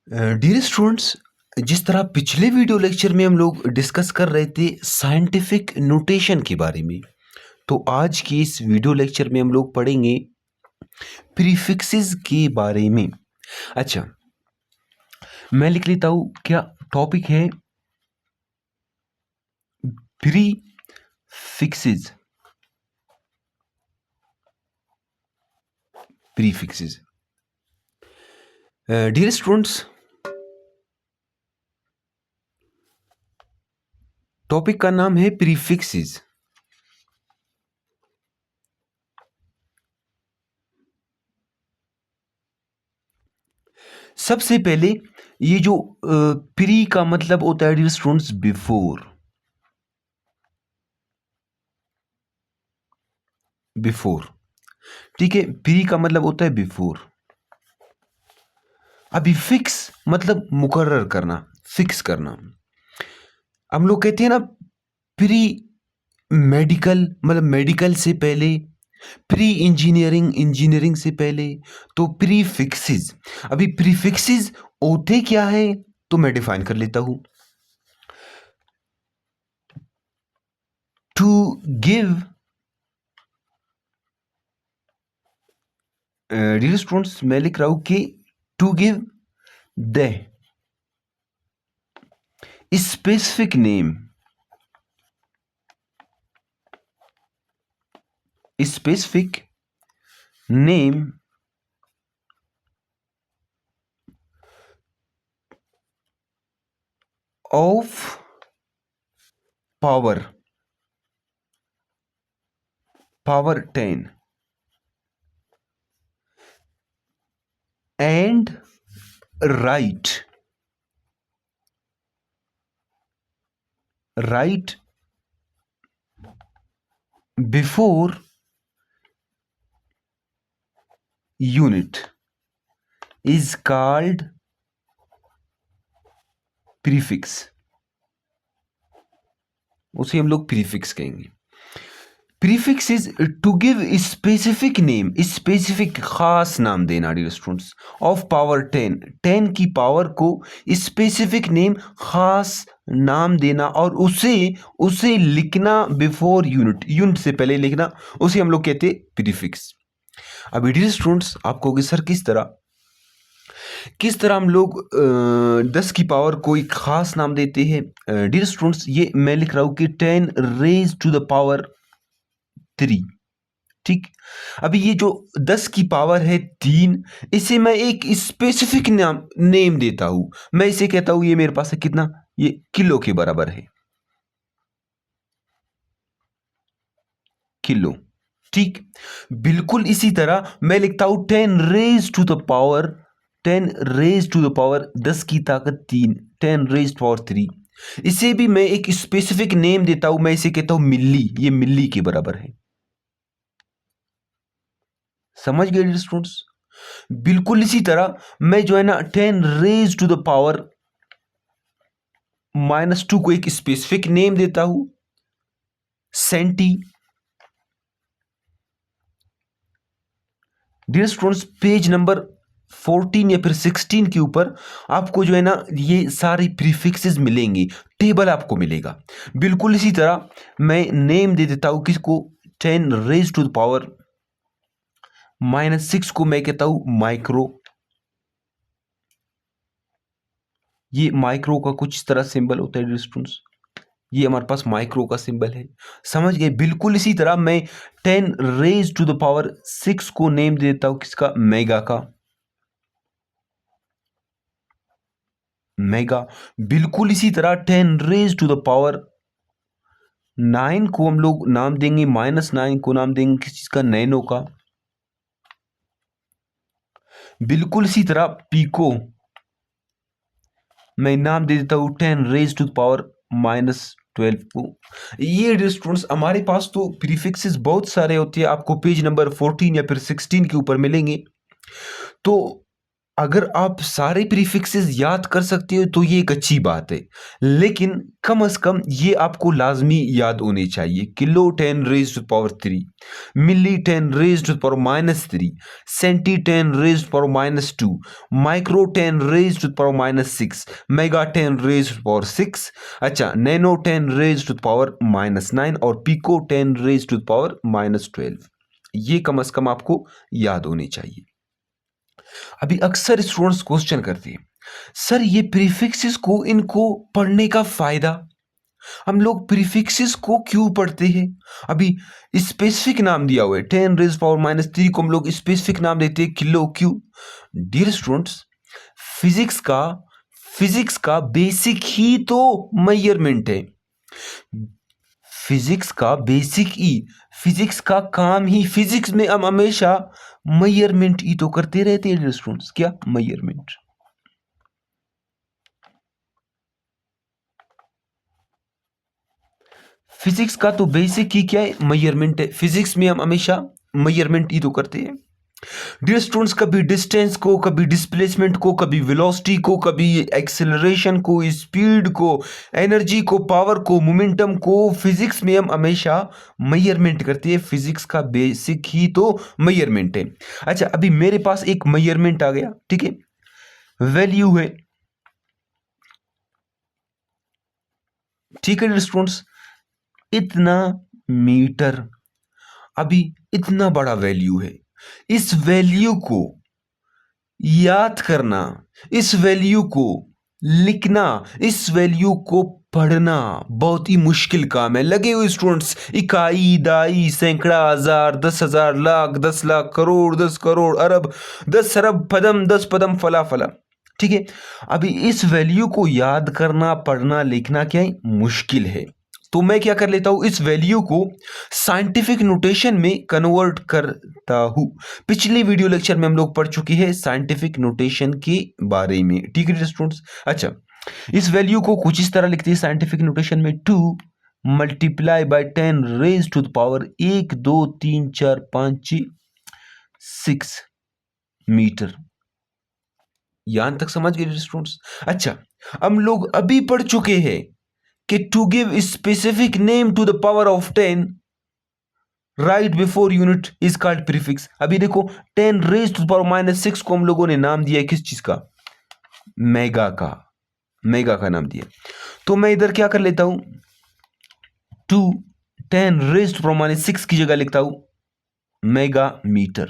Dear students, जिस तरह पिछले वीडियो लेक्चर में हम लोग डिस्कस कर रहे थे साइंटिफिक नोटेशन के बारे में, तो आज की इस वीडियो लेक्चर में हम लोग पढ़ेंगे प्रीफिक्सेस के बारे में। अच्छा, मैं लिख लेता हूँ। क्या टॉपिक है? Prefixes. Prefixes dear students, topic का नाम है प्रीफिक्सेस। सबसे पहले ये जो प्री का मतलब होता है डियर स्टूडेंट्स बिफोर। बिफोर, ठीक है। प्री का मतलब होता है बिफोर। अभी फिक्स मतलब मुकर्रर करना, फिक्स करना। हम लोग कहते हैं ना प्री मेडिकल, मतलब मेडिकल से पहले, प्री इंजीनियरिंग, इंजीनियरिंग से पहले, तो प्री फिक्सेस। अभी प्रीफिक्सेस होते क्या है तो मैं डिफाइन कर लेता हूं। टू गिव, डियर स्टूडेंट्स मैं लिख रहा हूं कि to give the specific name, specific name of power, power 10 and write before unit is called prefix। उसे हम लोग प्रीफिक्स कहेंगे। Prefix is to give specific name, specific खास नाम देना डियर स्टूडेंट्स, ऑफ पावर 10, 10 की पावर को स्पेसिफिक नेम, खास नाम देना, और उसे उसे लिखना बिफोर यूनिट, यूनिट से पहले लिखना, उसे हम लोग कहते हैं प्रीफिक्स। अब डियर स्टूडेंट्स आपको कि सर किस तरह हम लोग 10 की पावर को एक खास नाम देते हैं। डियर स्टूडेंट्स ये मैं लिख रहा हूं कि 10 रेज टू द पावर 3, ठीक। अभी ये जो 10 की पावर है 3, इसे मैं एक स्पेसिफिक नाम नेम देता हूं। मैं इसे कहता हूं, ये मेरे पास है कितना, ये किलो के बराबर है, किलो, ठीक। बिल्कुल इसी तरह मैं लिखता हूं 10 raise to the power, 10 raise to the power 10 की ताकत 3, 10 रेज पावर 3। इसे भी मैं एक स्पेसिफिक नेम देता हूं, मैं इसे कहता हूं मिली, ये मिली के बराबर है। समझ गए स्टूडेंट्स? बिल्कुल इसी तरह मैं जो है ना 10 रेज टू द पावर -2 को एक स्पेसिफिक नेम देता हूं, centi. Dear students page number 14 या फिर 16 के ऊपर आपको जो है ना ये सारी प्रीफिक्सेस मिलेंगी, टेबल आपको मिलेगा। बिल्कुल इसी तरह मैं नेम दे देता हूं किसको, 10 रेज टू द पावर -6 को मैं कहता हूं माइक्रो। ये माइक्रो का कुछ इस तरह सिंबल होता है डियर स्टूडेंट्स, ये हमारे पास माइक्रो का सिंबल है। समझ गए? बिल्कुल इसी तरह मैं 10 रेज टू द पावर 6 को नेम देता हूं किसका, मेगा का, मेगा। बिल्कुल इसी तरह 10 रेज टू द पावर 9 को हम लोग नाम देंगे, -9 को नाम देंगे किस चीज का, नैनो का। बिल्कुल इसी तरह पीको मैं नाम दे देता हूं 10 रेज टू द पावर -12 को। ये डियर स्टूडेंट्स हमारे पास तो प्रीफिक्सेस बहुत सारे होते हैं, आपको पेज नंबर 14 या फिर 16 के ऊपर मिलेंगे। तो अगर आप सारे प्रीफिक्सेस याद कर सकते हो तो ये एक अच्छी बात है, लेकिन कम से कम ये आपको लाजमी याद होनी चाहिए। Kilo 10 raise to power 3, milli 10 raise to power -3, centi 10 raise to power -2, micro 10 raise to power -6, mega 10 raise to power 6, अच्छा नैनो 10 रेज टू पावर -9 और पिको 10 रेज टू पावर -12। ये कम से कम आपको याद होनी चाहिए। अभी अक्सर स्टूडेंट्स क्वेश्चन करते हैं, सर ये प्रीफिक्सेस को इनको पढ़ने का फायदा, हम लोग प्रीफिक्सेस को क्यों पढ़ते हैं? अभी स्पेसिफिक नाम दिया हुआ है 10 रेज पावर -3 को हम लोग स्पेसिफिक नाम देते हैं किलो, क्यों? डियर स्टूडेंट्स, फिजिक्स का फिजिक्स का बेसिक ही तो मेजरमेंट है। फिजिक्स का बेसिक ही, फिजिक्स का काम ही, फिजिक्स में हम हमेशा मेजरमेंट ही तो करते रहते हैं स्टूडेंट्स। क्या मेजरमेंट? फिजिक्स का तो बेसिक ही क्या है? मेजरमेंट है। फिजिक्स में हम हमेशा मेजरमेंट ही तो करते हैं। डियर स्टूडेंट्स, कभी डिस्टेंस को, कभी डिस्प्लेसमेंट को, कभी वेलोसिटी को, कभी एक्सेलरेशन को, स्पीड को, एनर्जी को, पावर को, मोमेंटम को, फिजिक्स में हम हमेशा मेजरमेंट करते हैं। फिजिक्स का बेसिक ही तो मेजरमेंट है। अच्छा, अभी मेरे पास एक मेजरमेंट आ गया, ठीक है, वैल्यू है, ठीक है डियर स्टूडेंट्स, इतना मीटर। अभी इतना बड़ा वैल्यू है, इस वैल्यू को याद करना, इस वैल्यू को लिखना, इस वैल्यू को पढ़ना बहुत ही मुश्किल काम है। लगे हुए स्टूडेंट्स, इकाई, दाई, सैकड़ा, हजार, 10,000, लाख, 10 लाख, करोड़, 10 करोड़, अरब, 10 अरब, पदम, 10 पदम, फला फला, ठीक है। अभी इस वैल्यू को याद करना, पढ़ना, लिखना क्या है? मुश्किल है। तो मैं क्या कर लेता हूं, इस वैल्यू को साइंटिफिक नोटेशन में कन्वर्ट करता हूं। पिछले वीडियो लेक्चर में हम लोग पढ़ चुके हैं साइंटिफिक नोटेशन के बारे में, ठीक है स्टूडेंट्स। अच्छा, इस वैल्यू को कुछ इस तरह लिखते हैं साइंटिफिक नोटेशन में, 2 multiply by 10 raise to the power 1 2 3 4 5 6 metre. यहां तक समझ गए स्टूडेंट्स? अच्छा, हम लोग अभी पढ़ चुके हैं कि to give specific name to the power of 10 right before unit is called prefix. अभी देखो, 10 रेज टू पावर -6 को हम लोगों ने नाम दिया है किस चीज का? मेगा का, मेगा का नाम दिया। तो मैं इधर क्या कर लेता हूं, 2 10 रेज टू पावर -6 की जगह लिखता हूं मेगा मीटर।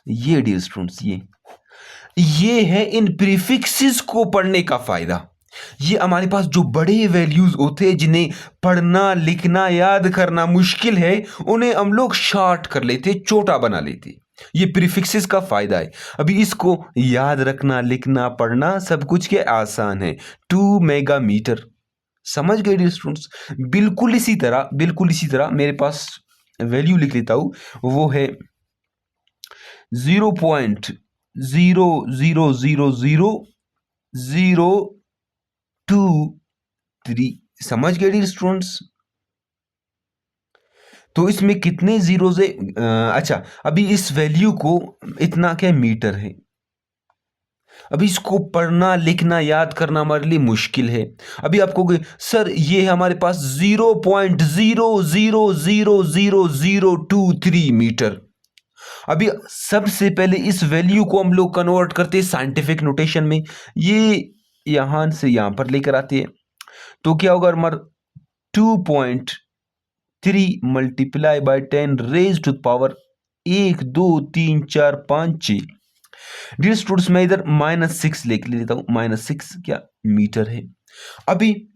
ये डियर स्टूडेंट्स, ये है इन प्रीफिक्सेस को पढ़ने का फायदा। ये हमारे पास जो बड़े वैल्यूज होते हैं, जिन्हें पढ़ना, लिखना, याद करना मुश्किल है, उन्हें हम लोग शॉर्ट कर लेते, छोटा बना लेते। ये प्रीफिक्सेस का फायदा है। अभी इसको याद रखना, लिखना, पढ़ना सब कुछ के आसान है। 2 मेगा मीटर, समझ गए डियर स्टूडेंट्स? बिल्कुल इसी तरह मेरे पास वैल्यू लिख लेता हूं, वो है 0.0000023। समझ गए डियर स्टूडेंट्स? तो इसमें कितने जीरोज है? अच्छा, अभी इस वैल्यू को, इतना क्या मीटर है, अभी इसको पढ़ना, लिखना, याद करना हमारे लिए मुश्किल है। अभी आप कहोगे सर ये हमारे पास 0.0000023 मीटर। अभी सबसे पहले इस वैल्यू को हम लोग कन्वर्ट करते हैं साइंटिफिक नोटेशन में, ये यहां से यहां पर लेकर आते हैं। तो क्या होगा हमारा 2.3 multiply by 10 raise to power 1 2 3 4 5 6। Dear students, मैं इधर -6 लिख लेता हूं, -6 क्या मीटर है। अभी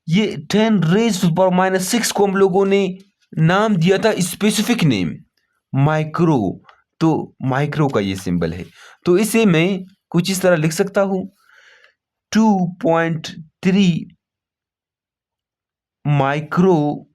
ये 10 रेज टू पावर -6 को हम लोगों ने नाम दिया था स्पेसिफिक नेम, माइक्रो। तो माइक्रो का ये सिंबल है, तो इसे मैं कुछ इस तरह लिख सकता हूं, 2.3 माइक्रोमीटर।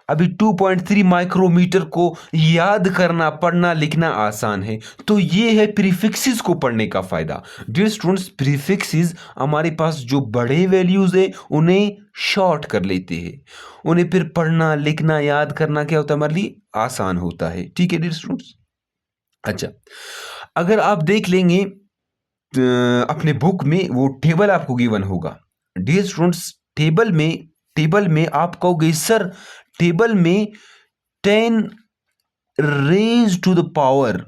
अभी 2.3 माइक्रोमीटर को याद करना, पढ़ना, लिखना आसान है। तो ये है प्रीफिक्सेस को पढ़ने का फायदा। डियर स्टूडेंट्स, प्रीफिक्सेस हमारे पास जो बड़े वैल्यूज है उन्हें शॉर्ट कर लेते हैं, उन्हें फिर पढ़ना, लिखना, याद करना क्या होता है हमारे लिए आसान होता है। ठीक है डियर स्टूडेंट्स? अच्छा, अगर आप देख लेंगे अपने बुक में वो टेबल आपको गिवन होगा। डियर स्टूडेंट्स, टेबल में आप कहोगे सर टेबल में 10 रेज टू द पावर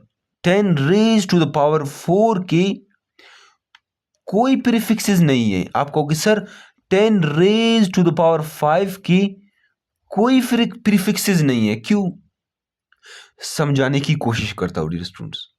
4 के कोई प्रीफिक्सेस नहीं है। आप कहोगे sir 10 raise to the power 5 के कोई प्रीफिक्सेस नहीं है। क्यों? समझाने की कोशिश करता हूं डियर स्टूडेंट्स।